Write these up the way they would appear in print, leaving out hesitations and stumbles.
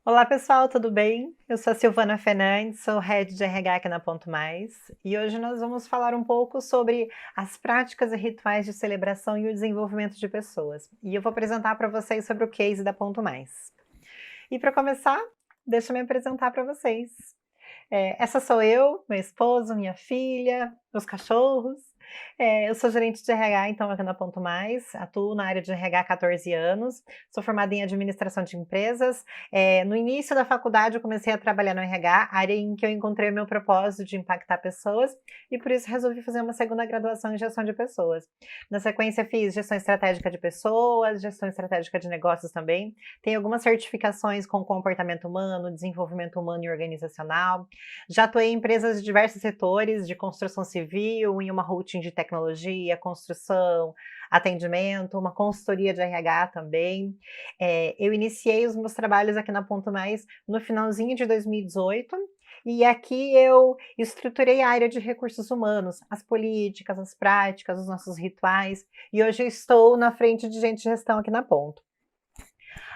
Olá pessoal, tudo bem? Eu sou a Silvana Fernandes, sou Head de RH aqui na Ponto Mais e hoje nós vamos falar um pouco sobre as práticas e rituais de celebração e o desenvolvimento de pessoas. E eu vou apresentar para vocês sobre o case da Ponto Mais. E para começar, deixa eu me apresentar para vocês. Essa sou eu, meu esposo, minha filha, meus cachorros. Eu sou gerente de RH, então, aqui na Ponto Mais, atuo na área de RH há 14 anos, sou formada em administração de empresas. No início da faculdade, eu comecei a trabalhar no RH, área em que eu encontrei o meu propósito de impactar pessoas, e por isso resolvi fazer uma segunda graduação em gestão de pessoas. Na sequência, fiz gestão estratégica de pessoas, gestão estratégica de negócios também. Tenho algumas certificações com comportamento humano, desenvolvimento humano e organizacional. Já atuei em empresas de diversos setores, de construção civil, em uma holding de tecnologia, construção, atendimento, uma consultoria de RH também. Eu iniciei os meus trabalhos aqui na Ponto Mais no finalzinho de 2018, e aqui eu estruturei a área de recursos humanos, as políticas, as práticas, os nossos rituais, e hoje eu estou na frente de gente de gestão aqui na Ponto.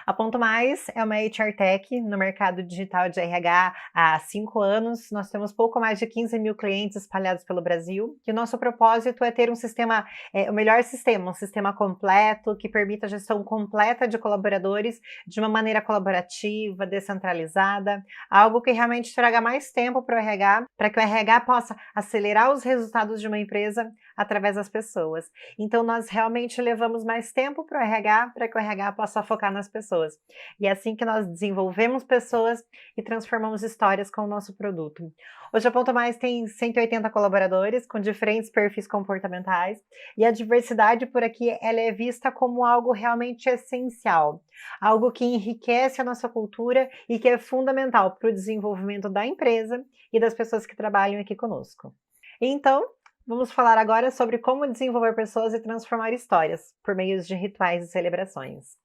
A Ponto Mais é uma HR Tech no mercado digital de RH há 5 anos. Nós temos pouco mais de 15 mil clientes espalhados pelo Brasil. E o nosso propósito é ter um sistema, o melhor sistema, um sistema completo que permita a gestão completa de colaboradores de uma maneira colaborativa, descentralizada, algo que realmente traga mais tempo para o RH, para que o RH possa acelerar os resultados de uma empresa através das pessoas. Então, nós realmente levamos mais tempo para o RH, para que o RH possa focar nas pessoas. E é assim que nós desenvolvemos pessoas e transformamos histórias com o nosso produto. Hoje a Ponto Mais tem 180 colaboradores com diferentes perfis comportamentais, e a diversidade por aqui ela é vista como algo realmente essencial, algo que enriquece a nossa cultura e que é fundamental para o desenvolvimento da empresa e das pessoas que trabalham aqui conosco. Então, vamos falar agora sobre como desenvolver pessoas e transformar histórias por meio de rituais e celebrações.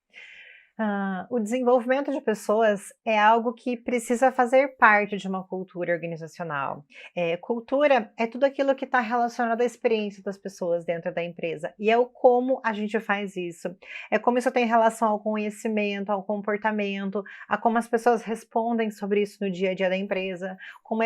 O desenvolvimento de pessoas é algo que precisa fazer parte de uma cultura organizacional. Cultura é tudo aquilo que está relacionado à experiência das pessoas dentro da empresa, e é o como a gente faz isso. É como isso tem relação ao conhecimento, ao comportamento, a como as pessoas respondem sobre isso no dia a dia da empresa, como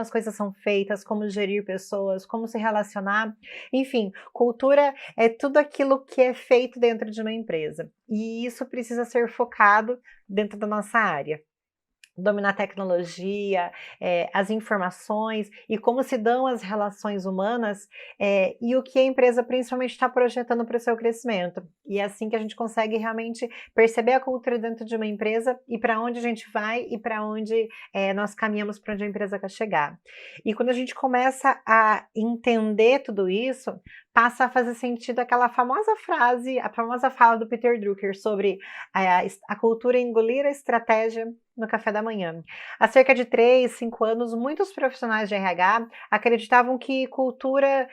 as coisas são feitas, como gerir pessoas, como se relacionar. Enfim, cultura é tudo aquilo que é feito dentro de uma empresa. E isso precisa ser focado dentro da nossa área. Dominar a tecnologia, as informações e como se dão as relações humanas, e o que a empresa principalmente está projetando para o seu crescimento. E é assim que a gente consegue realmente perceber a cultura dentro de uma empresa e para onde a gente vai e para onde nós caminhamos, para onde a empresa quer chegar. E quando a gente começa a entender tudo isso, passa a fazer sentido aquela famosa frase, a famosa fala do Peter Drucker sobre a cultura engolir a estratégia no café da manhã. Há cerca de 3, 5 anos, muitos profissionais de RH acreditavam que cultura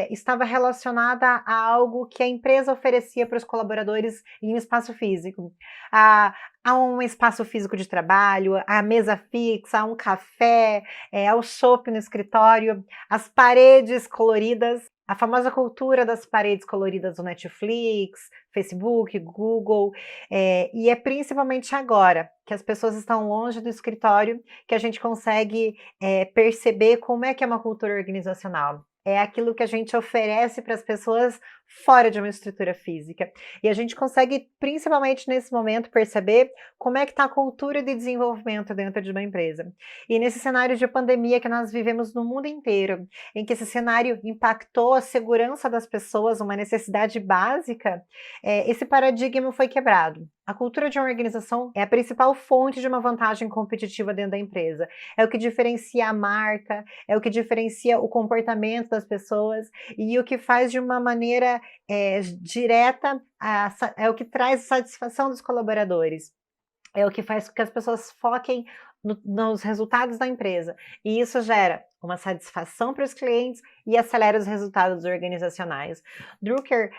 estava relacionada a algo que a empresa oferecia para os colaboradores em um espaço físico. A um espaço físico de trabalho, a mesa fixa, a um café, ao shopping no escritório, as paredes coloridas, a famosa cultura das paredes coloridas do Netflix, Facebook, Google, e é principalmente agora que as pessoas estão longe do escritório que a gente consegue perceber como é que é uma cultura organizacional. É aquilo que a gente oferece para as pessoas fora de uma estrutura física. E a gente consegue, principalmente nesse momento, perceber como é que está a cultura de desenvolvimento dentro de uma empresa. E nesse cenário de pandemia que nós vivemos no mundo inteiro, em que esse cenário impactou a segurança das pessoas, uma necessidade básica, esse paradigma foi quebrado. A cultura de uma organização é a principal fonte de uma vantagem competitiva dentro da empresa. É o que diferencia a marca, é o que diferencia o comportamento das pessoas e o que faz de uma maneira direta, é o que traz satisfação dos colaboradores. É o que faz com que as pessoas foquem nos resultados da empresa. E isso gera uma satisfação para os clientes e acelera os resultados organizacionais. Drucker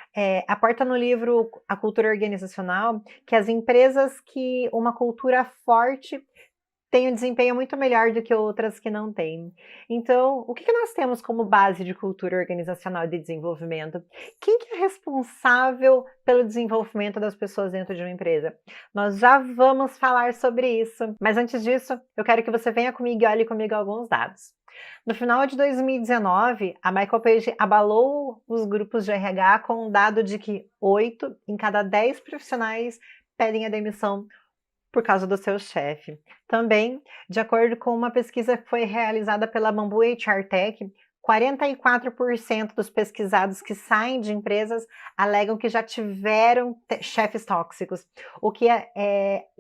aporta no livro A Cultura Organizacional que as empresas que uma cultura forte têm um desempenho muito melhor do que outras que não têm. Então, o que nós temos como base de cultura organizacional e de desenvolvimento? Quem que é responsável pelo desenvolvimento das pessoas dentro de uma empresa? Nós já vamos falar sobre isso, mas antes disso, eu quero que você venha comigo e olhe comigo alguns dados. No final de 2019, a Michael Page abalou os grupos de RH com um dado de que 8 em cada 10 profissionais pedem a demissão por causa do seu chefe. Também, de acordo com uma pesquisa que foi realizada pela Bamboo HR Tech, 44% dos pesquisados que saem de empresas alegam que já tiveram chefes tóxicos, o que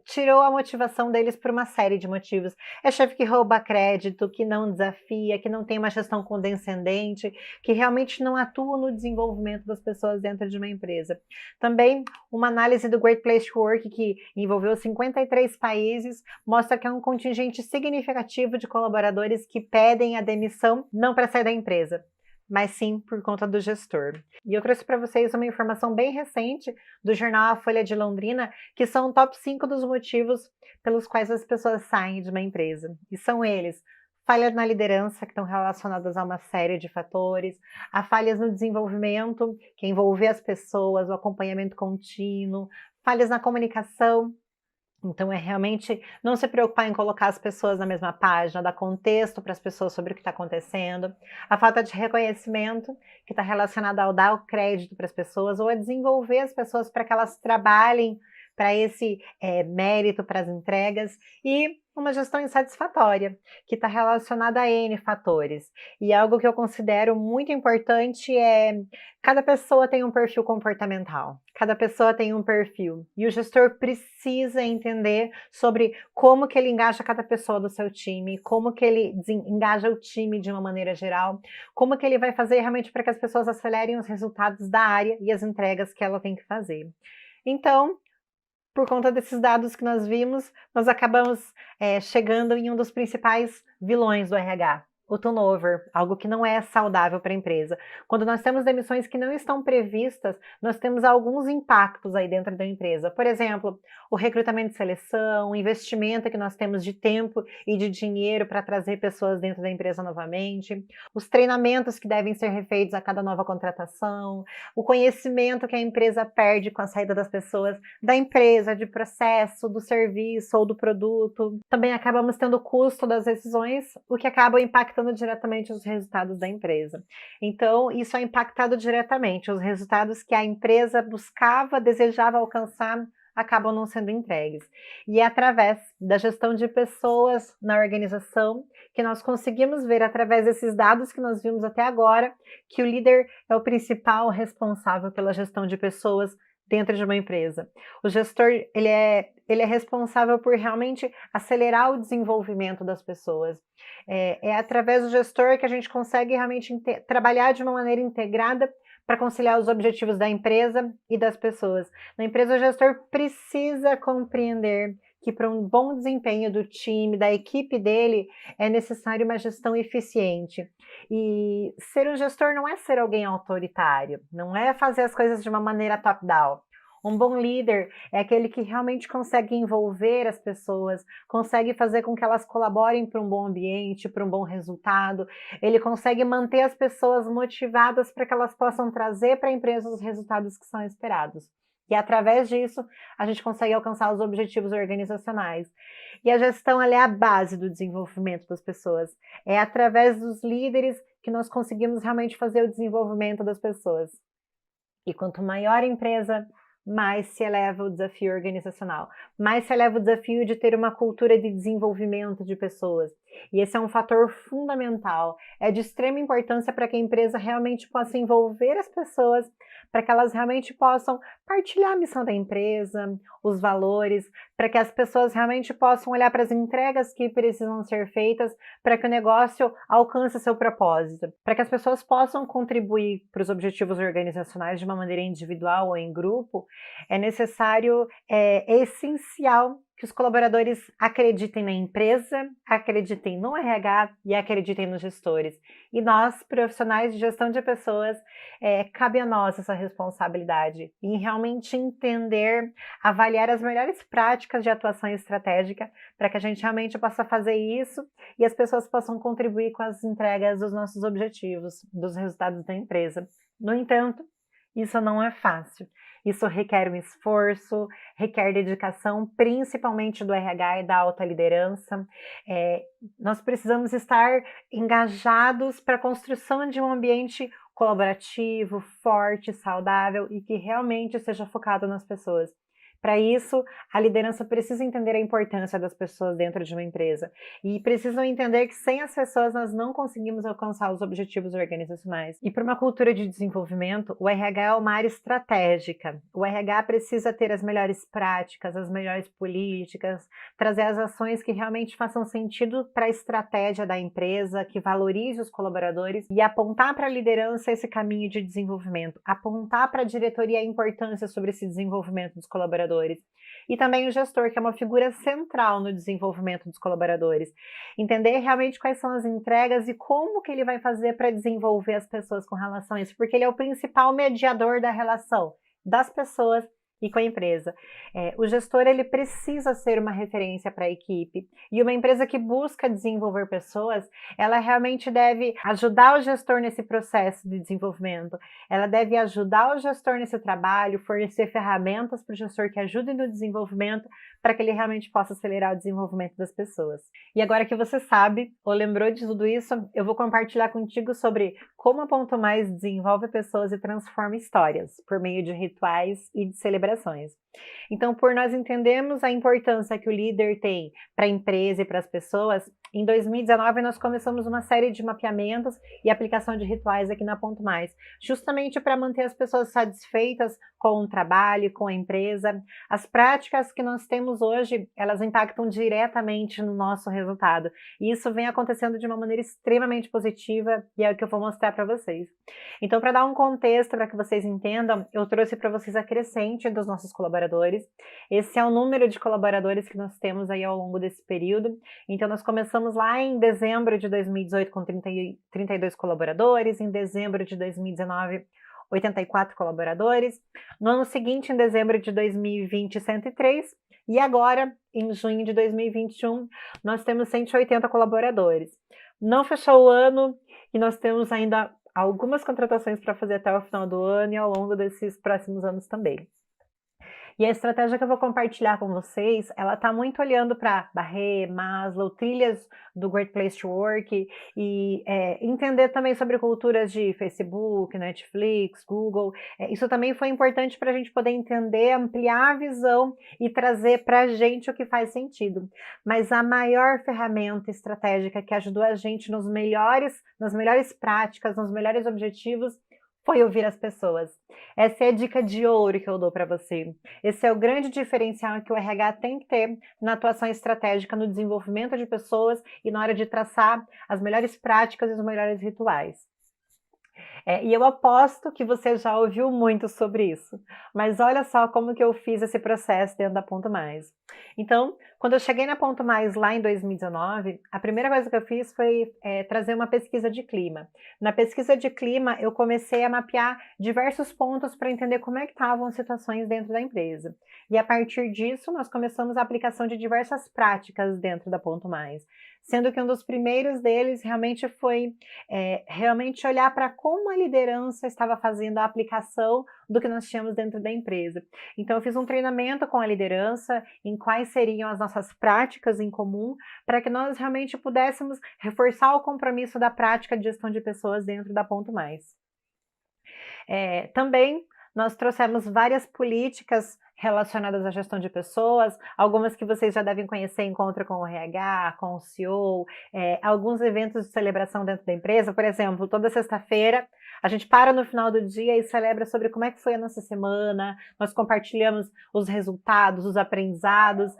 tirou a motivação deles por uma série de motivos. É chefe que rouba crédito, que não desafia, que não tem uma gestão condescendente, que realmente não atua no desenvolvimento das pessoas dentro de uma empresa. Também, uma análise do Great Place to Work, que envolveu 53 países, mostra que há um contingente significativo de colaboradores que pedem a demissão não para sair da empresa, mas sim por conta do gestor. E eu trouxe para vocês uma informação bem recente do jornal A Folha de Londrina, que são o top 5 dos motivos pelos quais as pessoas saem de uma empresa. E são eles: falhas na liderança, que estão relacionadas a uma série de fatores, há falhas no desenvolvimento, que envolve as pessoas, o acompanhamento contínuo, falhas na comunicação. Então, é realmente não se preocupar em colocar as pessoas na mesma página, dar contexto para as pessoas sobre o que está acontecendo. A falta de reconhecimento, que está relacionada ao dar o crédito para as pessoas ou a desenvolver as pessoas para que elas trabalhem para esse mérito, para as entregas. E uma gestão insatisfatória, que está relacionada a N fatores. E algo que eu considero muito importante é: cada pessoa tem um perfil comportamental, cada pessoa tem um perfil, e o gestor precisa entender sobre como que ele engaja cada pessoa do seu time, como que ele engaja o time de uma maneira geral, como que ele vai fazer realmente para que as pessoas acelerem os resultados da área e as entregas que ela tem que fazer. Então, por conta desses dados que nós vimos, nós acabamos chegando em um dos principais vilões do RH, o turnover, algo que não é saudável para a empresa. Quando nós temos demissões que não estão previstas, nós temos alguns impactos aí dentro da empresa. Por exemplo, o recrutamento e seleção, o investimento que nós temos de tempo e de dinheiro para trazer pessoas dentro da empresa novamente, os treinamentos que devem ser refeitos a cada nova contratação, o conhecimento que a empresa perde com a saída das pessoas da empresa, de processo, do serviço ou do produto. Também acabamos tendo o custo das decisões, o que acaba impactando diretamente os resultados da empresa. Então, isso é impactado diretamente. Os resultados que a empresa buscava, desejava alcançar, acabam não sendo entregues. E é através da gestão de pessoas na organização que nós conseguimos ver, através desses dados que nós vimos até agora, que o líder é o principal responsável pela gestão de pessoas dentro de uma empresa. O gestor, ele é responsável por realmente acelerar o desenvolvimento das pessoas. É através do gestor que a gente consegue realmente trabalhar de uma maneira integrada para conciliar os objetivos da empresa e das pessoas. Na empresa, o gestor precisa compreender que para um bom desempenho do time, da equipe dele, é necessário uma gestão eficiente. E ser um gestor não é ser alguém autoritário, não é fazer as coisas de uma maneira top-down. Um bom líder é aquele que realmente consegue envolver as pessoas, consegue fazer com que elas colaborem para um bom ambiente, para um bom resultado. Ele consegue manter as pessoas motivadas para que elas possam trazer para a empresa os resultados que são esperados. E através disso, a gente consegue alcançar os objetivos organizacionais. E a gestão, ela é a base do desenvolvimento das pessoas. É através dos líderes que nós conseguimos realmente fazer o desenvolvimento das pessoas. E quanto maior a empresa, mais se eleva o desafio organizacional, mais se eleva o desafio de ter uma cultura de desenvolvimento de pessoas. E esse é um fator fundamental, é de extrema importância para que a empresa realmente possa envolver as pessoas, para que elas realmente possam partilhar a missão da empresa, os valores, para que as pessoas realmente possam olhar para as entregas que precisam ser feitas, para que o negócio alcance seu propósito, para que as pessoas possam contribuir para os objetivos organizacionais de uma maneira individual ou em grupo. É necessário, é essencial que os colaboradores acreditem na empresa, acreditem no RH e acreditem nos gestores. E nós, profissionais de gestão de pessoas, cabe a nós essa responsabilidade em realmente entender, avaliar as melhores práticas práticas de atuação estratégica para que a gente realmente possa fazer isso e as pessoas possam contribuir com as entregas dos nossos objetivos, dos resultados da empresa. No entanto, isso não é fácil. Isso requer um esforço, requer dedicação, principalmente do RH e da alta liderança. Nós precisamos estar engajados para a construção de um ambiente colaborativo, forte, saudável e que realmente seja focado nas pessoas. Para isso, a liderança precisa entender a importância das pessoas dentro de uma empresa e precisam entender que sem as pessoas nós não conseguimos alcançar os objetivos organizacionais. E para uma cultura de desenvolvimento, o RH é uma área estratégica. O RH precisa ter as melhores práticas, as melhores políticas, trazer as ações que realmente façam sentido para a estratégia da empresa, que valorize os colaboradores e apontar para a liderança esse caminho de desenvolvimento, apontar para a diretoria a importância sobre esse desenvolvimento dos colaboradores. E também o gestor, que é uma figura central no desenvolvimento dos colaboradores. Entender realmente quais são as entregas e como que ele vai fazer para desenvolver as pessoas com relação a isso, porque ele é o principal mediador da relação das pessoas e com a empresa. O gestor ele precisa ser uma referência para a equipe e uma empresa que busca desenvolver pessoas, ela realmente deve ajudar o gestor nesse processo de desenvolvimento, ela deve ajudar o gestor nesse trabalho, fornecer ferramentas para o gestor que ajudem no desenvolvimento para que ele realmente possa acelerar o desenvolvimento das pessoas. E agora que você sabe ou lembrou de tudo isso, eu vou compartilhar contigo sobre como a Ponto Mais desenvolve pessoas e transforma histórias por meio de rituais e de celebrações. Então, por nós entendermos a importância que o líder tem para a empresa e para as pessoas, em 2019 nós começamos uma série de mapeamentos e aplicação de rituais aqui na Ponto Mais, justamente para manter as pessoas satisfeitas com o trabalho, com a empresa. As práticas que nós temos hoje, elas impactam diretamente no nosso resultado. E isso vem acontecendo de uma maneira extremamente positiva e é o que eu vou mostrar para vocês. Então, para dar um contexto, para que vocês entendam, eu trouxe para vocês a crescente dos nossos colaboradores. Esse é o número de colaboradores que nós temos aí ao longo desse período. Então, nós começamos lá em dezembro de 2018 com 32 colaboradores, em dezembro de 2019, 84 colaboradores. No ano seguinte, em dezembro de 2020, 103. E agora, em junho de 2021, nós temos 180 colaboradores. Não fechou o ano e nós temos ainda algumas contratações para fazer até o final do ano e ao longo desses próximos anos também. E a estratégia que eu vou compartilhar com vocês, ela está muito olhando para Barré, Maslow, trilhas do Great Place to Work e entender também sobre culturas de Facebook, Netflix, Google. Isso também foi importante para a gente poder entender, ampliar a visão e trazer para a gente o que faz sentido. Mas a maior ferramenta estratégica que ajudou a gente nas melhores práticas, nos melhores objetivos, foi ouvir as pessoas. Essa é a dica de ouro que eu dou para você. Esse é o grande diferencial que o RH tem que ter na atuação estratégica, no desenvolvimento de pessoas e na hora de traçar as melhores práticas e os melhores rituais. E eu aposto que você já ouviu muito sobre isso, mas olha só como que eu fiz esse processo dentro da Ponto Mais. Então, quando eu cheguei na Ponto Mais lá em 2019, a primeira coisa que eu fiz foi trazer uma pesquisa de clima. Na pesquisa de clima, eu comecei a mapear diversos pontos para entender como é que estavam as situações dentro da empresa. E a partir disso, nós começamos a aplicação de diversas práticas dentro da Ponto Mais, sendo que um dos primeiros deles realmente foi realmente olhar para como a liderança estava fazendo a aplicação do que nós tínhamos dentro da empresa. Então, eu fiz um treinamento com a liderança em quais seriam as nossas práticas em comum, para que nós realmente pudéssemos reforçar o compromisso da prática de gestão de pessoas dentro da Ponto Mais. Também nós trouxemos várias políticas relacionadas à gestão de pessoas, algumas que vocês já devem conhecer, encontro com o RH, com o CEO, alguns eventos de celebração dentro da empresa. Por exemplo, toda sexta-feira a gente para no final do dia e celebra sobre como é que foi a nossa semana, nós compartilhamos os resultados, os aprendizados,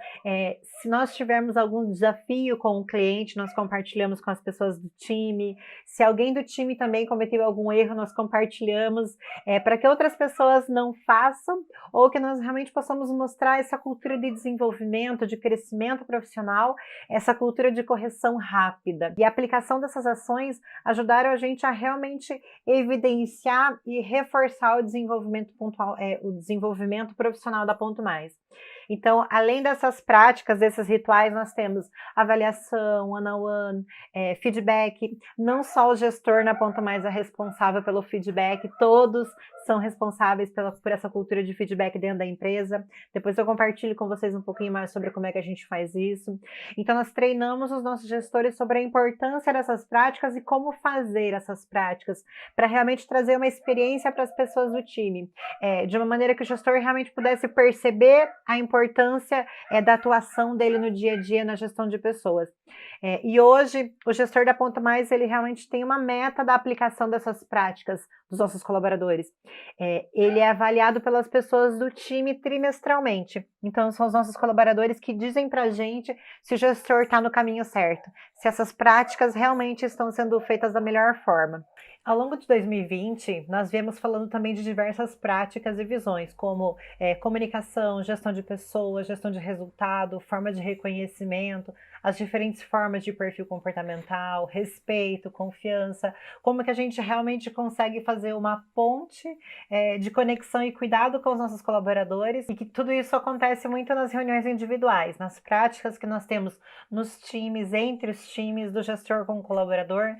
se nós tivermos algum desafio com o cliente, nós compartilhamos com as pessoas do time, se alguém do time também cometeu algum erro, nós compartilhamos, para que outras pessoas não façam, ou que nós realmente possamos mostrar essa cultura de desenvolvimento, de crescimento profissional, essa cultura de correção rápida. E a aplicação dessas ações ajudaram a gente a realmente evidenciar e reforçar o desenvolvimento pontual, o desenvolvimento profissional da Ponto Mais. Então, além dessas práticas, desses rituais, nós temos avaliação, one-on-one, feedback. Não só o gestor na Ponto Mais é responsável pelo feedback, todos são responsáveis por essa cultura de feedback dentro da empresa. Depois eu compartilho com vocês um pouquinho mais sobre como é que a gente faz isso. Então, nós treinamos os nossos gestores sobre a importância dessas práticas e como fazer essas práticas, para realmente trazer uma experiência para as pessoas do time, de uma maneira que o gestor realmente pudesse perceber a importância da atuação dele no dia a dia na gestão de pessoas. E hoje, o gestor da Ponto Mais, ele realmente tem uma meta da aplicação dessas práticas dos nossos colaboradores. Ele é avaliado pelas pessoas do time trimestralmente. Então, são os nossos colaboradores que dizem para a gente se o gestor está no caminho certo, se essas práticas realmente estão sendo feitas da melhor forma. Ao longo de 2020, nós viemos falando também de diversas práticas e visões, como comunicação, gestão de pessoas, gestão de resultado, forma de reconhecimento, as diferentes formas de perfil comportamental, respeito, confiança, como que a gente realmente consegue fazer uma ponte de conexão e cuidado com os nossos colaboradores, e que tudo isso acontece muito nas reuniões individuais, nas práticas que nós temos nos times, entre os times, do gestor com o colaborador.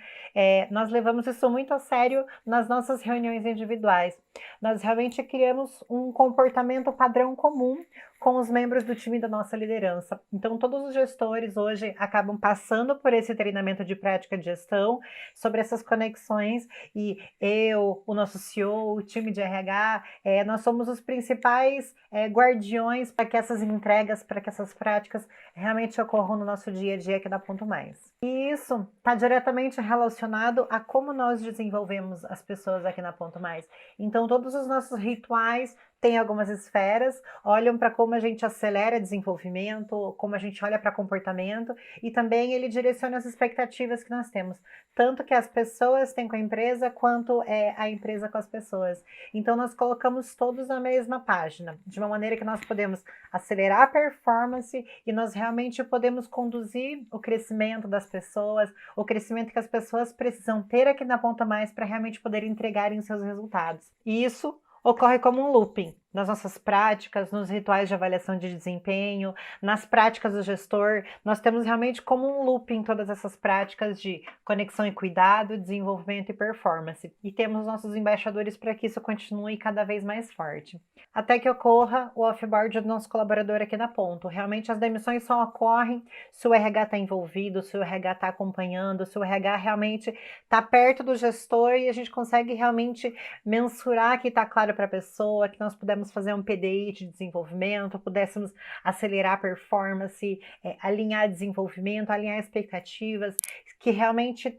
Nós levamos isso muito a sério nas nossas reuniões individuais. Nós realmente criamos um comportamento padrão comum com os membros do time da nossa liderança. Então, todos os gestores hoje acabam passando por esse treinamento de prática de gestão, sobre essas conexões, e eu, o nosso CEO, o time de RH, nós somos os principais guardiões para que essas entregas, para que essas práticas realmente ocorram no nosso dia a dia aqui da Ponto Mais. E isso está diretamente relacionado a como nós desenvolvemos as pessoas aqui na Ponto Mais. Então, todos os nossos rituais têm algumas esferas, olham para como a gente acelera desenvolvimento, como a gente olha para comportamento, e também ele direciona as expectativas que nós temos, tanto que as pessoas têm com a empresa, quanto a empresa com as pessoas. Então, nós colocamos todos na mesma página, de uma maneira que nós podemos acelerar a performance e nós realmente podemos conduzir o crescimento das pessoas, o crescimento que as pessoas precisam ter aqui na Ponto Mais para realmente poder entregarem seus resultados. E isso ocorre como um looping nas nossas práticas, nos rituais de avaliação de desempenho, nas práticas do gestor. Nós temos realmente como um looping todas essas práticas de conexão e cuidado, desenvolvimento e performance. E temos nossos embaixadores para que isso continue cada vez mais forte, até que ocorra o offboard do nosso colaborador aqui na Ponto. Realmente as demissões só ocorrem se o RH está envolvido, se o RH está acompanhando, se o RH realmente está perto do gestor e a gente consegue realmente mensurar que está claro para a pessoa, que nós pudéssemos fazer um PDI de desenvolvimento, pudéssemos acelerar a performance, alinhar desenvolvimento, alinhar expectativas, que realmente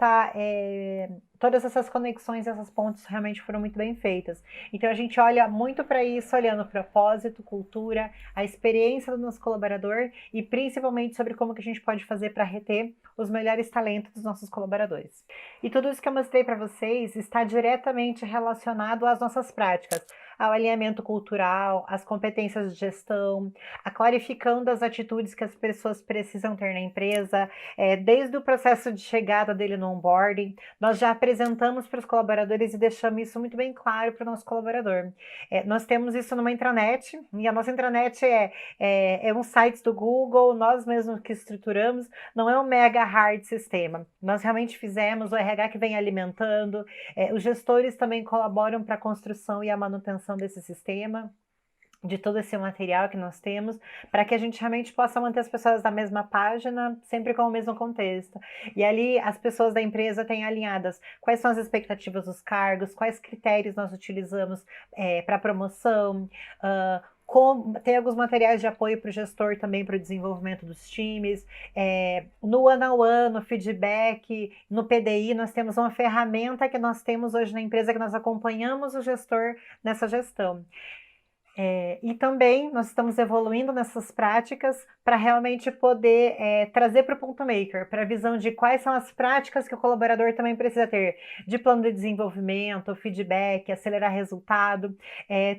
todas essas conexões, essas pontes realmente foram muito bem feitas. Então a gente olha muito para isso, olhando o propósito, cultura, a experiência do nosso colaborador e principalmente sobre como que a gente pode fazer para reter os melhores talentos dos nossos colaboradores. E tudo isso que eu mostrei para vocês está diretamente relacionado às nossas práticas, ao alinhamento cultural, às competências de gestão, a clarificando as atitudes que as pessoas precisam ter na empresa, desde o processo de chegada dele no onboarding. Nós já apresentamos para os colaboradores e deixamos isso muito bem claro para o nosso colaborador. Nós temos isso numa intranet, e a nossa intranet é um site do Google, nós mesmos que estruturamos, não é um mega hard sistema. Nós realmente fizemos, o RH que vem alimentando, os gestores também colaboram para a construção e a manutenção desse sistema, de todo esse material que nós temos, para que a gente realmente possa manter as pessoas na mesma página, sempre com o mesmo contexto. E ali as pessoas da empresa têm alinhadas quais são as expectativas dos cargos, quais critérios nós utilizamos para promoção, tem alguns materiais de apoio para o gestor também para o desenvolvimento dos times. No one-on-one, no feedback, no PDI, nós temos uma ferramenta que nós temos hoje na empresa que nós acompanhamos o gestor nessa gestão. E também nós estamos evoluindo nessas práticas para realmente poder trazer para o Ponto Maker, para a visão de quais são as práticas que o colaborador também precisa ter, de plano de desenvolvimento, feedback, acelerar resultado.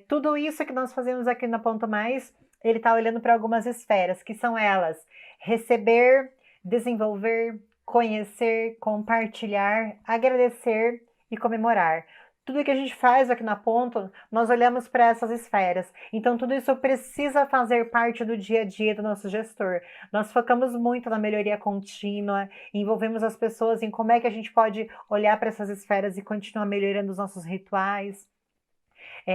Tudo isso que nós fazemos aqui na Ponto Mais, ele está olhando para algumas esferas, que são elas: receber, desenvolver, conhecer, compartilhar, agradecer e comemorar. tudo que a gente faz aqui na ponta, nós olhamos para essas esferas. Então, tudo isso precisa fazer parte do dia a dia do nosso gestor. Nós focamos muito na melhoria contínua, envolvemos as pessoas em como é que a gente pode olhar para essas esferas e continuar melhorando os nossos rituais.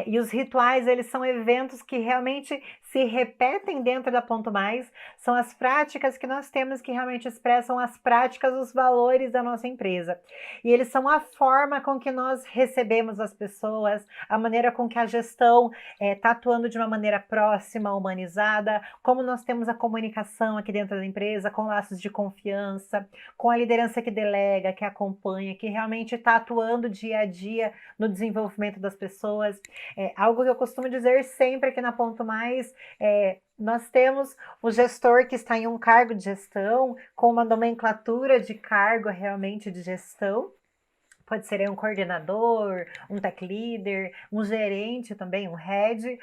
E os rituais, eles são eventos que realmente se repetem dentro da Ponto Mais, são as práticas que nós temos que realmente expressam as práticas, os valores da nossa empresa. E eles são a forma com que nós recebemos as pessoas, a maneira com que a gestão está atuando de uma maneira próxima, humanizada, como nós temos a comunicação aqui dentro da empresa, com laços de confiança, com a liderança que delega, que acompanha, que realmente está atuando dia a dia no desenvolvimento das pessoas. Algo que eu costumo dizer sempre aqui na Ponto Mais nós temos o gestor que está em um cargo de gestão, com uma nomenclatura de cargo realmente de gestão. Pode ser um coordenador, um tech leader, um gerente também, um head,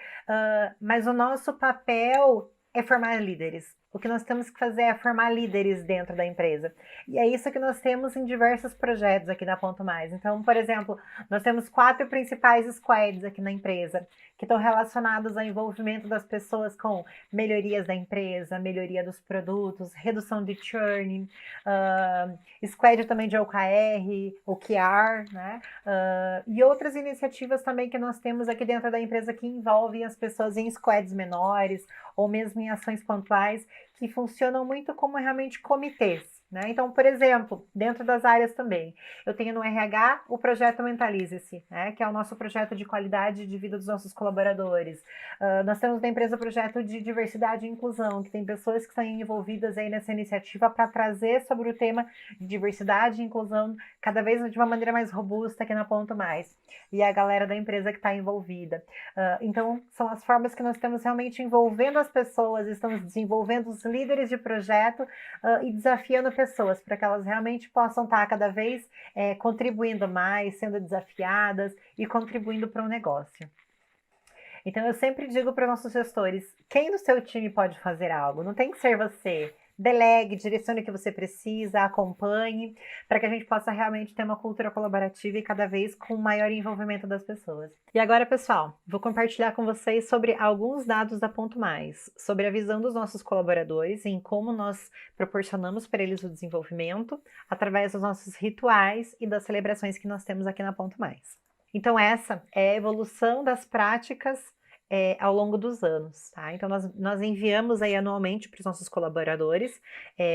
mas o nosso papel é formar líderes. O que nós temos que fazer é formar líderes dentro da empresa. E é isso que nós temos em diversos projetos aqui na Ponto Mais. Então, por exemplo, nós temos 4 principais squads aqui na empresa, que estão relacionados ao envolvimento das pessoas com melhorias da empresa, melhoria dos produtos, redução de churn, squad também de OKR, OKR, né? E outras iniciativas também que nós temos aqui dentro da empresa que envolvem as pessoas em squads menores ou mesmo em ações pontuais que funcionam muito como realmente comitês, né? Então, por exemplo, dentro das áreas também, eu tenho no RH o projeto Mentalize-se, né? Que é o nosso projeto de qualidade de vida dos nossos colaboradores. Nós temos na empresa o projeto de diversidade e inclusão, que tem pessoas que estão envolvidas aí nessa iniciativa para trazer sobre o tema de diversidade e inclusão cada vez de uma maneira mais robusta aqui na Ponto Mais. E a galera da empresa que está envolvida. Então, são as formas que nós temos realmente envolvendo as pessoas, estamos desenvolvendo os líderes de projeto e desafiando pessoas para que elas realmente possam estar cada vez contribuindo mais, sendo desafiadas e contribuindo para o negócio. Então, eu sempre digo para os nossos gestores, quem do seu time pode fazer algo? Não tem que ser você. Delegue, direcione o que você precisa, acompanhe, para que a gente possa realmente ter uma cultura colaborativa e cada vez com maior envolvimento das pessoas. E agora, pessoal, vou compartilhar com vocês sobre alguns dados da Ponto Mais, sobre a visão dos nossos colaboradores em como nós proporcionamos para eles o desenvolvimento através dos nossos rituais e das celebrações que nós temos aqui na Ponto Mais. Então, essa é a evolução das práticas ao longo dos anos, tá? Então, nós enviamos aí anualmente para os nossos colaboradores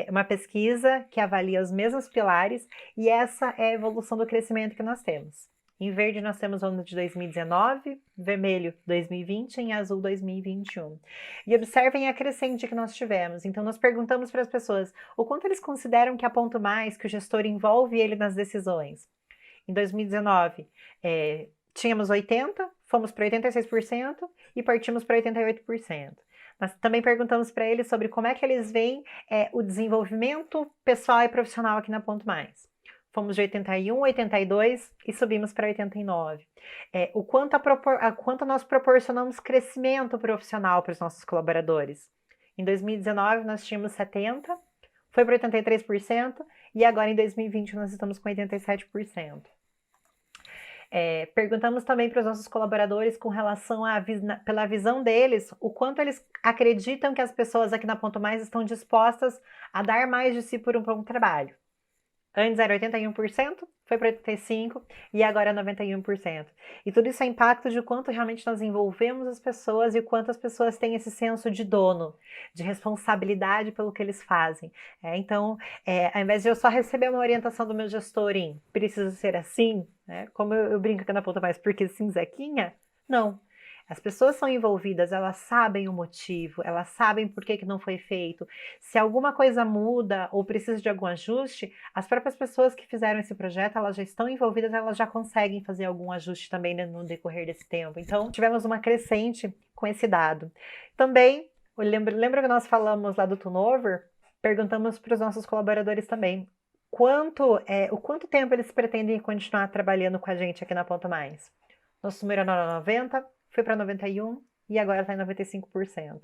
uma pesquisa que avalia os mesmos pilares e essa é a evolução do crescimento que nós temos. Em verde nós temos o ano de 2019, vermelho 2020 e em azul 2021. E observem a crescente que nós tivemos. Então, nós perguntamos para as pessoas o quanto eles consideram que a Ponto Mais, que o gestor envolve ele nas decisões. Em 2019, tínhamos 80%, fomos para 86% e partimos para 88%. Nós também perguntamos para eles sobre como é que eles veem o desenvolvimento pessoal e profissional aqui na Ponto Mais. Fomos de 81, 82 e subimos para 89. O quanto nós proporcionamos crescimento profissional para os nossos colaboradores. Em 2019, nós tínhamos 70%, foi para 83% e agora em 2020 nós estamos com 87%. Perguntamos também para os nossos colaboradores com relação pela visão deles, o quanto eles acreditam que as pessoas aqui na Ponto Mais estão dispostas a dar mais de si por um bom trabalho. Antes era 81%, foi para 85% e agora é 91%. E tudo isso é impacto de quanto realmente nós envolvemos as pessoas e o quanto as pessoas têm esse senso de dono, de responsabilidade pelo que eles fazem. Então, ao invés de eu só receber uma orientação do meu gestor em precisa ser assim, né? Como eu brinco aqui na Ponto Mais, porque sim, Zequinha? Não. As pessoas são envolvidas, elas sabem o motivo, elas sabem por que não foi feito. Se alguma coisa muda ou precisa de algum ajuste, as próprias pessoas que fizeram esse projeto, elas já estão envolvidas, elas já conseguem fazer algum ajuste também no decorrer desse tempo. Então, tivemos uma crescente com esse dado. Também, lembra que nós falamos lá do turnover? Perguntamos para os nossos colaboradores também o quanto tempo eles pretendem continuar trabalhando com a gente aqui na Ponto Mais. Nosso número era 90%, foi para 91% e agora está em 95%.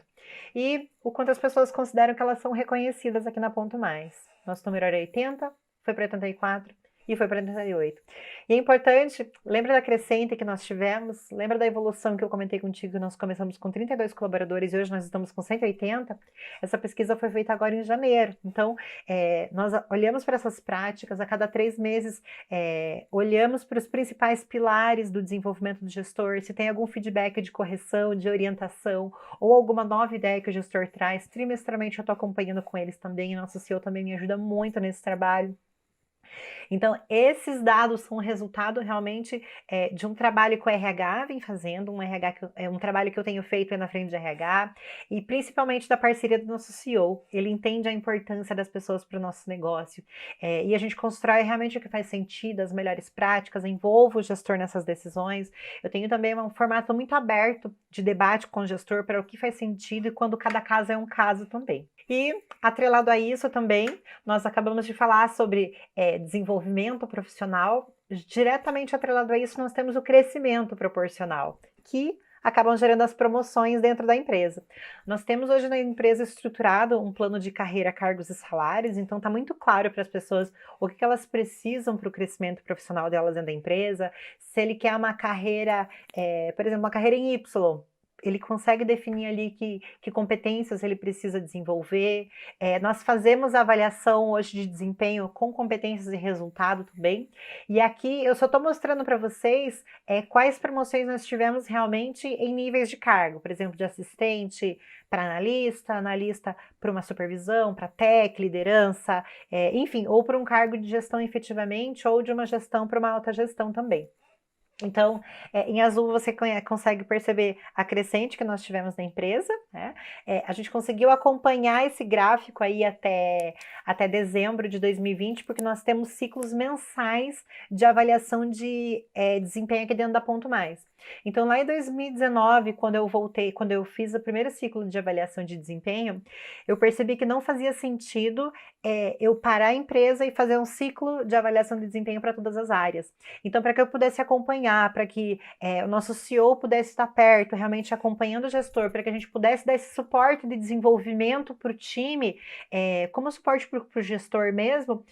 E o quanto as pessoas consideram que elas são reconhecidas aqui na Ponto Mais. Nosso número era 80%, foi para 84% e foi para 38. E é importante, lembra da crescente que nós tivemos? Lembra da evolução que eu comentei contigo, que nós começamos com 32 colaboradores e hoje nós estamos com 180? Essa pesquisa foi feita agora em janeiro. Então, nós olhamos para essas práticas, a cada 3 meses, olhamos para os principais pilares do desenvolvimento do gestor, se tem algum feedback de correção, de orientação, ou alguma nova ideia que o gestor traz. Trimestralmente eu estou acompanhando com eles também, e nosso CEO também me ajuda muito nesse trabalho. Então, esses dados são resultado realmente de um trabalho que o RH vem fazendo, um trabalho que eu tenho feito na frente de RH, e principalmente da parceria do nosso CEO. Ele entende a importância das pessoas para o nosso negócio, e a gente constrói realmente o que faz sentido, as melhores práticas, envolve o gestor nessas decisões. Eu tenho também um formato muito aberto de debate com o gestor para o que faz sentido e quando cada caso é um caso também. E, atrelado a isso também, nós acabamos de falar sobre desenvolvimento profissional. Diretamente atrelado a isso, nós temos o crescimento proporcional, que acabam gerando as promoções dentro da empresa. Nós temos hoje na empresa estruturado um plano de carreira, cargos e salários, então está muito claro para as pessoas o que elas precisam para o crescimento profissional delas dentro da empresa. Se ele quer uma carreira, por exemplo, uma carreira em Y, ele consegue definir ali que competências ele precisa desenvolver. Nós fazemos a avaliação hoje de desempenho com competências e resultado também. E aqui eu só estou mostrando para vocês quais promoções nós tivemos realmente em níveis de cargo. Por exemplo, de assistente para analista para uma supervisão, para tech, liderança, enfim, ou para um cargo de gestão efetivamente, ou de uma gestão para uma alta gestão também. Então, em azul você consegue perceber a crescente que nós tivemos na empresa, né? A gente conseguiu acompanhar esse gráfico aí até dezembro de 2020, porque nós temos ciclos mensais de avaliação de desempenho aqui dentro da Ponto Mais. Então, lá em 2019, quando eu fiz o primeiro ciclo de avaliação de desempenho, eu percebi que não fazia sentido eu parar a empresa e fazer um ciclo de avaliação de desempenho para todas as áreas. Então, para que eu pudesse acompanhar, para que o nosso CEO pudesse estar perto, realmente acompanhando o gestor, para que a gente pudesse dar esse suporte de desenvolvimento para o time, como suporte para o gestor mesmo,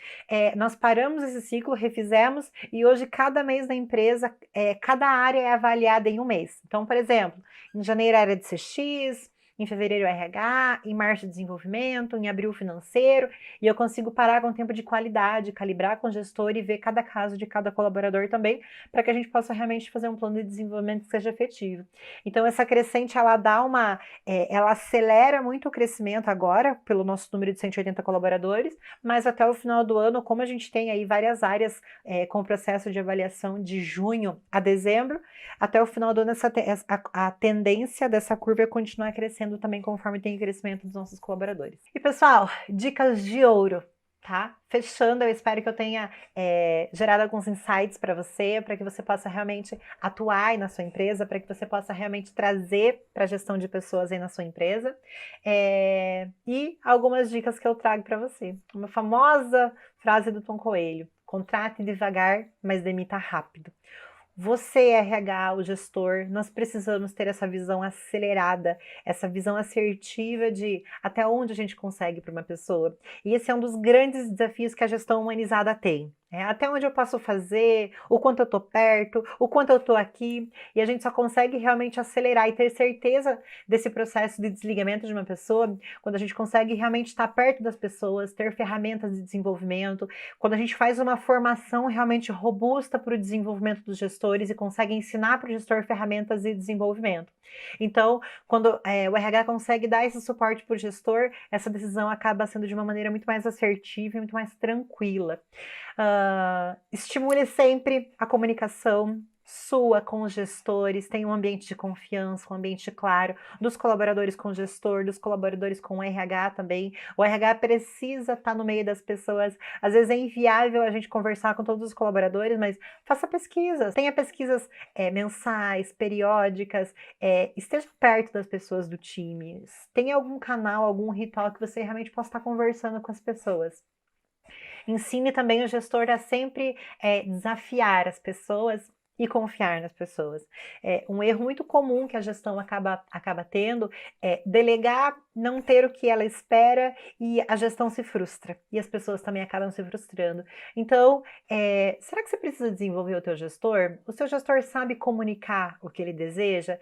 nós paramos esse ciclo, refizemos, e hoje cada mês da empresa, cada área é avaliada em um mês. Então, por exemplo, em janeiro a área de CX, em fevereiro RH, em março desenvolvimento, em abril financeiro, e eu consigo parar com tempo de qualidade, calibrar com o gestor e ver cada caso de cada colaborador também, para que a gente possa realmente fazer um plano de desenvolvimento que seja efetivo. Então essa crescente, ela ela acelera muito o crescimento agora, pelo nosso número de 180 colaboradores, mas até o final do ano, como a gente tem aí várias áreas com o processo de avaliação de junho a dezembro, até o final do ano a tendência dessa curva é continuar crescendo também conforme tem o crescimento dos nossos colaboradores. E pessoal, dicas de ouro, tá? Fechando, eu espero que eu tenha gerado alguns insights para você, para que você possa realmente atuar aí na sua empresa, para que você possa realmente trazer para a gestão de pessoas aí na sua empresa. E algumas dicas que eu trago para você. Uma famosa frase do Tom Coelho: contrate devagar, mas demita rápido. Você, RH, o gestor, nós precisamos ter essa visão acelerada, essa visão assertiva de até onde a gente consegue para uma pessoa. E esse é um dos grandes desafios que a gestão humanizada tem. Até onde eu posso fazer, o quanto eu estou perto, o quanto eu estou aqui, e a gente só consegue realmente acelerar e ter certeza desse processo de desligamento de uma pessoa quando a gente consegue realmente estar perto das pessoas, ter ferramentas de desenvolvimento, quando a gente faz uma formação realmente robusta para o desenvolvimento dos gestores e consegue ensinar para o gestor ferramentas de desenvolvimento. Então, quando o RH consegue dar esse suporte para o gestor, essa decisão acaba sendo de uma maneira muito mais assertiva e muito mais tranquila. Estimule sempre a comunicação sua com os gestores, tenha um ambiente de confiança, um ambiente claro, dos colaboradores com o gestor, dos colaboradores com o RH também. O RH precisa estar no meio das pessoas. Às vezes é inviável a gente conversar com todos os colaboradores, mas faça pesquisas, tenha pesquisas mensais, periódicas, esteja perto das pessoas do time, tenha algum canal, algum ritual que você realmente possa estar conversando com as pessoas. Ensine também o gestor a sempre desafiar as pessoas e confiar nas pessoas. Um erro muito comum que a gestão acaba tendo é delegar, não ter o que ela espera e a gestão se frustra. E as pessoas também acabam se frustrando. Então, será que você precisa desenvolver o teu gestor? O seu gestor sabe comunicar o que ele deseja?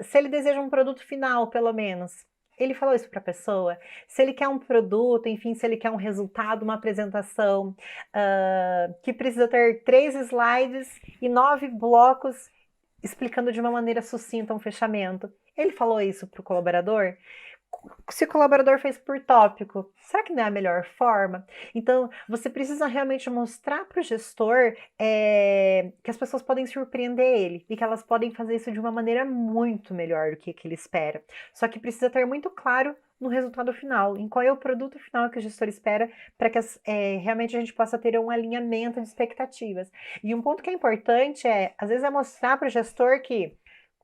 Se ele deseja um produto final, pelo menos, ele falou isso para a pessoa? Se ele quer um produto, enfim, se ele quer um resultado, uma apresentação, que precisa ter 3 slides e 9 blocos explicando de uma maneira sucinta um fechamento. Ele falou isso para o colaborador? Se o colaborador fez por tópico, será que não é a melhor forma? Então, você precisa realmente mostrar para o gestor que as pessoas podem surpreender ele e que elas podem fazer isso de uma maneira muito melhor do que ele espera. Só que precisa ter muito claro no resultado final, em qual é o produto final que o gestor espera, para que realmente a gente possa ter um alinhamento de expectativas. E um ponto que é importante às vezes, é mostrar para o gestor que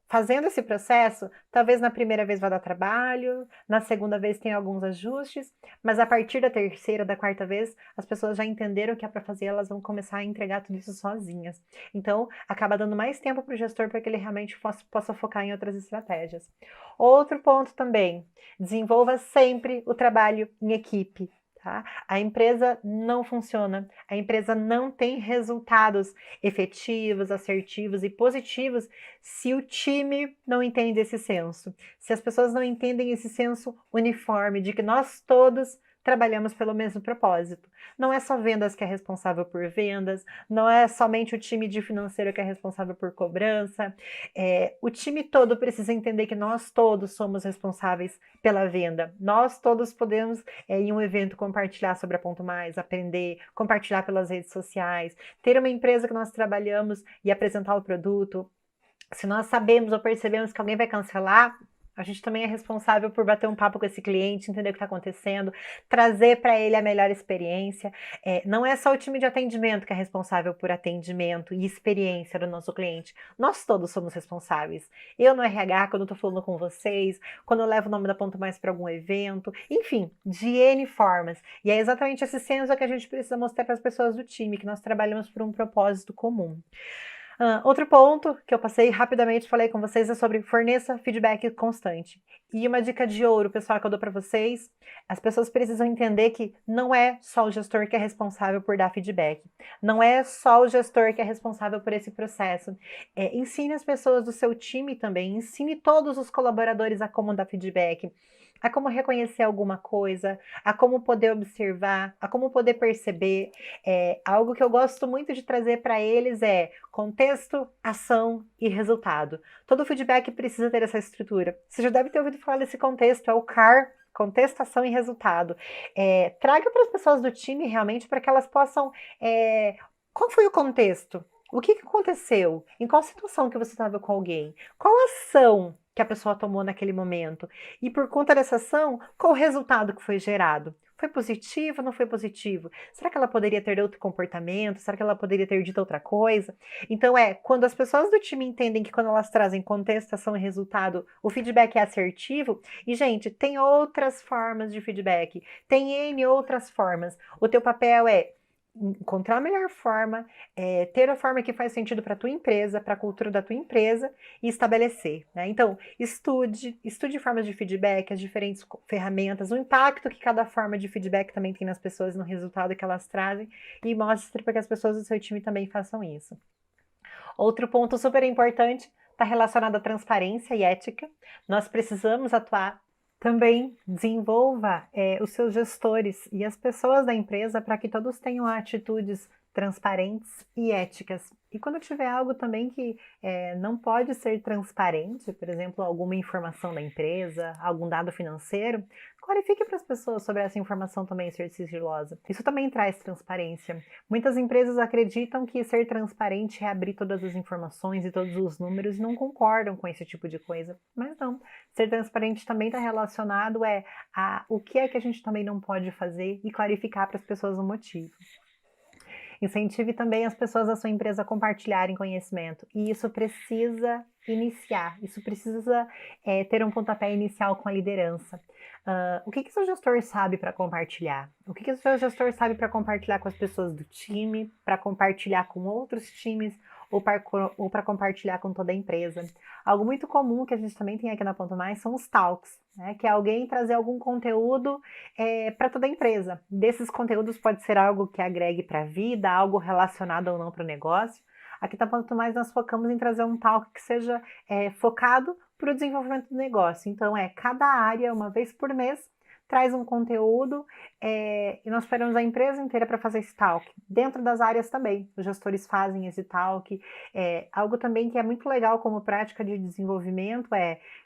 fazendo esse processo, talvez na primeira vez vá dar trabalho, na segunda vez tem alguns ajustes, mas a partir da terceira, da quarta vez, as pessoas já entenderam o que é para fazer, elas vão começar a entregar tudo isso sozinhas. Então, acaba dando mais tempo para o gestor para que ele realmente possa focar em outras estratégias. Outro ponto também, desenvolva sempre o trabalho em equipe. Tá? A empresa não funciona, a empresa não tem resultados efetivos, assertivos e positivos se o time não entende esse senso. Se as pessoas não entendem esse senso uniforme de que nós todos trabalhamos pelo mesmo propósito. Não é só vendas que é responsável por vendas, não é somente o time de financeiro que é responsável por cobrança. O time todo precisa entender que nós todos somos responsáveis pela venda. Nós todos podemos, em um evento, compartilhar sobre a Ponto Mais, aprender, compartilhar pelas redes sociais, ter uma empresa que nós trabalhamos e apresentar o produto. Se nós sabemos ou percebemos que alguém vai cancelar, a gente também é responsável por bater um papo com esse cliente, entender o que está acontecendo, trazer para ele a melhor experiência. Não é só o time de atendimento que é responsável por atendimento e experiência do nosso cliente. Nós todos somos responsáveis. Eu no RH, quando estou falando com vocês, quando eu levo o nome da Ponto Mais para algum evento, enfim, de N formas. E é exatamente esse senso que a gente precisa mostrar para as pessoas do time, que nós trabalhamos por um propósito comum. Outro ponto que eu passei rapidamente, falei com vocês, é sobre forneça feedback constante. E uma dica de ouro, pessoal, que eu dou para vocês, as pessoas precisam entender que não é só o gestor que é responsável por dar feedback. Não é só o gestor que é responsável por esse processo. Ensine as pessoas do seu time também, ensine todos os colaboradores a como dar feedback, a como reconhecer alguma coisa, a como poder observar, a como poder perceber. Algo que eu gosto muito de trazer para eles é contexto, ação e resultado. Todo feedback precisa ter essa estrutura. Você já deve ter ouvido falar desse contexto, é o CAR, contexto, ação e resultado. Traga para as pessoas do time realmente para que elas possam... qual foi o contexto? O que aconteceu? Em qual situação que você estava com alguém? Qual ação que a pessoa tomou naquele momento? E por conta dessa ação, qual o resultado que foi gerado? Foi positivo ou não foi positivo? Será que ela poderia ter outro comportamento? Será que ela poderia ter dito outra coisa? Então quando as pessoas do time entendem que quando elas trazem contexto, ação e resultado, o feedback é assertivo, e gente, tem outras formas de feedback, tem N outras formas. O teu papel é encontrar a melhor forma, ter a forma que faz sentido para a tua empresa, para a cultura da tua empresa e estabelecer, né? Então, estude formas de feedback, as diferentes ferramentas, o impacto que cada forma de feedback também tem nas pessoas, no resultado que elas trazem, e mostre para que as pessoas do seu time também façam isso. Outro ponto super importante está relacionado à transparência e ética. Nós precisamos atuar. Também desenvolva os seus gestores e as pessoas da empresa para que todos tenham atitudes transparentes e éticas. E quando tiver algo também que não pode ser transparente, por exemplo, alguma informação da empresa, algum dado financeiro, clarifique para as pessoas sobre essa informação também ser sigilosa. Isso também traz transparência. Muitas empresas acreditam que ser transparente é abrir todas as informações e todos os números e não concordam com esse tipo de coisa. Mas não. Ser transparente também está relacionado a o que é que a gente também não pode fazer e clarificar para as pessoas o motivo. Incentive também as pessoas da sua empresa a compartilharem conhecimento. E isso precisa iniciar, isso precisa ter um pontapé inicial com a liderança. O que o seu gestor sabe para compartilhar? O que o seu gestor sabe para compartilhar com as pessoas do time, para compartilhar com outros times ou para compartilhar com toda a empresa. Algo muito comum que a gente também tem aqui na Ponto Mais são os talks, né? Que é alguém trazer algum conteúdo para toda a empresa. Desses conteúdos pode ser algo que agregue para a vida, algo relacionado ou não para o negócio. Aqui na Ponto Mais nós focamos em trazer um talk que seja focado para o desenvolvimento do negócio. Então cada área, uma vez por mês, traz um conteúdo e nós esperamos a empresa inteira para fazer esse talk. Dentro das áreas também, os gestores fazem esse talk. Algo também que é muito legal como prática de desenvolvimento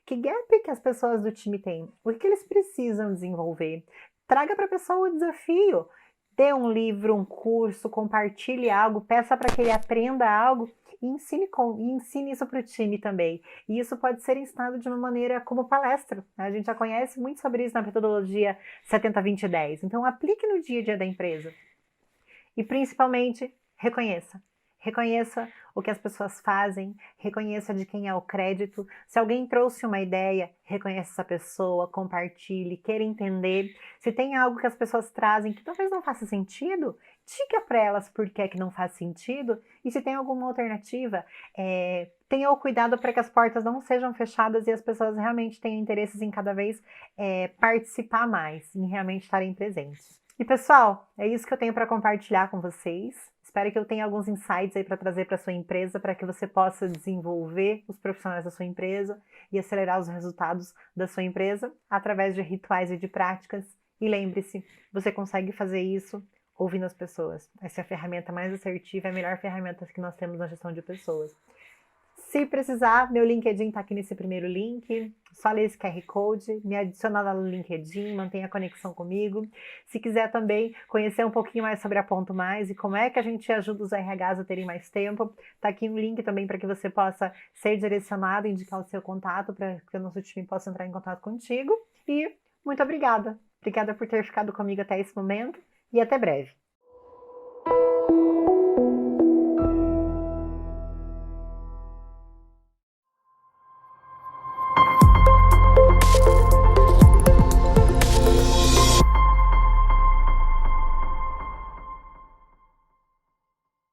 que gap que as pessoas do time têm, o que eles precisam desenvolver. Traga para a pessoa o desafio, dê um livro, um curso, compartilhe algo, peça para que ele aprenda algo e ensine isso para o time também. E isso pode ser ensinado de uma maneira como palestra, né? A gente já conhece muito sobre isso na metodologia 70-20-10. Então, aplique no dia a dia da empresa. E, principalmente, reconheça. Reconheça o que as pessoas fazem, reconheça de quem é o crédito. Se alguém trouxe uma ideia, reconheça essa pessoa, compartilhe, queira entender. Se tem algo que as pessoas trazem que talvez não faça sentido, diga para elas por que é que não faz sentido. E se tem alguma alternativa, tenha o cuidado para que as portas não sejam fechadas e as pessoas realmente tenham interesses em cada vez participar mais, em realmente estarem presentes. E pessoal, é isso que eu tenho para compartilhar com vocês. Espero que eu tenha alguns insights aí para trazer para sua empresa, para que você possa desenvolver os profissionais da sua empresa e acelerar os resultados da sua empresa através de rituais e de práticas. E lembre-se, você consegue fazer isso ouvindo as pessoas. Essa é a ferramenta mais assertiva, é a melhor ferramenta que nós temos na gestão de pessoas. Se precisar, meu LinkedIn está aqui nesse primeiro link, só ler esse QR Code, me adiciona lá no LinkedIn, mantenha a conexão comigo. Se quiser também conhecer um pouquinho mais sobre a Ponto Mais e como é que a gente ajuda os RHs a terem mais tempo, está aqui um link também para que você possa ser direcionado, indicar o seu contato para que o nosso time possa entrar em contato contigo. E muito obrigada. Obrigada por ter ficado comigo até esse momento e até breve.